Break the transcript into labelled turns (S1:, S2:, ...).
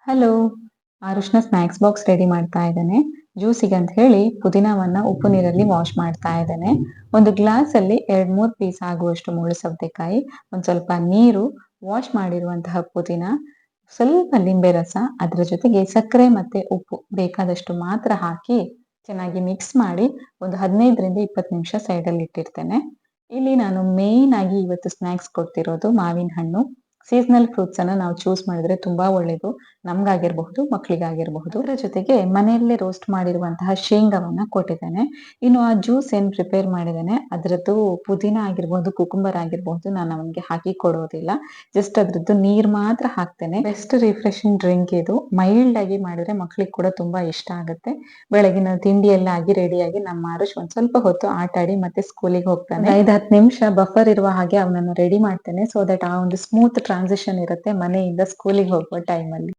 S1: Hello. ಆರುಷ್ನ snacks box ready ಮಾಡ್ತಾ ಇದ್ದಾನೆ. ಜ್ಯೂಸಿಗೆ ಅಂತ ಹೇಳಿ ಪುದೀನಾವನ್ನ ಉಪ್ಪು ನೀರಲ್ಲಿ ವಾಶ್ ಮಾಡ್ತಾ ಇದ್ದಾನೆ. ಒಂದು ಗ್ಲಾಸ್ ಅಲ್ಲಿ 2-3 ಪೀಸ್ ಆಗುವಷ್ಟು ಮುಳ್ಳು ಸೌತೆಕಾಯಿ, ಒಂದ್ ಸ್ವಲ್ಪ ನೀರು, ವಾಶ್ ಮಾಡಿರುವಂತಹ ಪುದೀನ, ಸ್ವಲ್ಪ ಲಿಂಬೆ ರಸ, ಅದ್ರ ಜೊತೆಗೆ ಸಕ್ಕರೆ ಮತ್ತೆ ಉಪ್ಪು ಬೇಕಾದಷ್ಟು ಮಾತ್ರ ಹಾಕಿ ಚೆನ್ನಾಗಿ ಮಿಕ್ಸ್ ಮಾಡಿ ಒಂದು 15ರಿಂದ 20 ನಿಮಿಷ ಸೈಡ್ ಅಲ್ಲಿ ಇಟ್ಟಿರ್ತೇನೆ. ಇಲ್ಲಿ ನಾನು ಮೇನ್ ಆಗಿ ಇವತ್ತು ಸ್ನಾಕ್ಸ್ ಕೊಡ್ತಿರೋದು ಮಾವಿನ ಹಣ್ಣು. ಸೀಸನಲ್ ಫ್ರೂಟ್ಸ್ ಅನ್ನ ನಾವು ಚೂಸ್ ಮಾಡಿದ್ರೆ ತುಂಬಾ ಒಳ್ಳೇದು. ನಮ್ಗಾಗಿರ್ಬಹುದು, ಮಕ್ಳಿಗಾಗಿರ್ಬಹುದು. ಅದರ ಜೊತೆಗೆ ಮನೆಯಲ್ಲೇ ರೋಸ್ಟ್ ಮಾಡಿರುವಂತಹ ಶೇಂಗಾವನ್ನ ಕೊಟ್ಟಿದ್ದೇನೆ. ಇನ್ನು ಆ ಜ್ಯೂಸ್ ಏನ್ ಪ್ರಿಪೇರ್ ಮಾಡಿದ್ದೇನೆ ಅದ್ರದ್ದು ಪುದೀನ ಆಗಿರ್ಬಹುದು, ಕುಕುಂಬರ್ ಆಗಿರ್ಬಹುದು, ನಾನು ಅವನಿಗೆ ಹಾಕಿ ಕೊಡೋದಿಲ್ಲ. ಜಸ್ಟ್ ಅದ್ರದ್ದು ನೀರ್ ಮಾತ್ರ ಹಾಕ್ತೇನೆ. ಬೆಸ್ಟ್ ರಿಫ್ರೆಶಿಂಗ್ ಡ್ರಿಂಕ್ ಇದು. ಮೈಲ್ಡ್ ಆಗಿ ಮಾಡಿದ್ರೆ ಮಕ್ಳಿಗೆ ಕೂಡ ತುಂಬಾ ಇಷ್ಟ ಆಗುತ್ತೆ. ಬೆಳಗಿನ ತಿಂಡಿ ಎಲ್ಲ ಆಗಿ ರೆಡಿಯಾಗಿ ನಮ್ಮ ಆರುಷ್ ಒಂದ್ ಸ್ವಲ್ಪ ಹೊತ್ತು ಆಟ ಆಡಿ ಮತ್ತೆ ಸ್ಕೂಲಿಗೆ ಹೋಗ್ತಾನೆ. 5-10 ನಿಮಿಷ ಬಫರ್ ಇರುವ ಹಾಗೆ ಅವನನ್ನು ರೆಡಿ ಮಾಡ್ತೇನೆ. ಸೊ ದಟ್ ಆ ಒಂದು ಸ್ಮೂತ್ ಟ್ರಾನ್ಸಿಷನ್ ಇರುತ್ತೆ ಮನೆಯಿಂದ ಸ್ಕೂಲಿಗೆ ಹೋಗುವ ಟೈಮ್ ಅಲ್ಲಿ.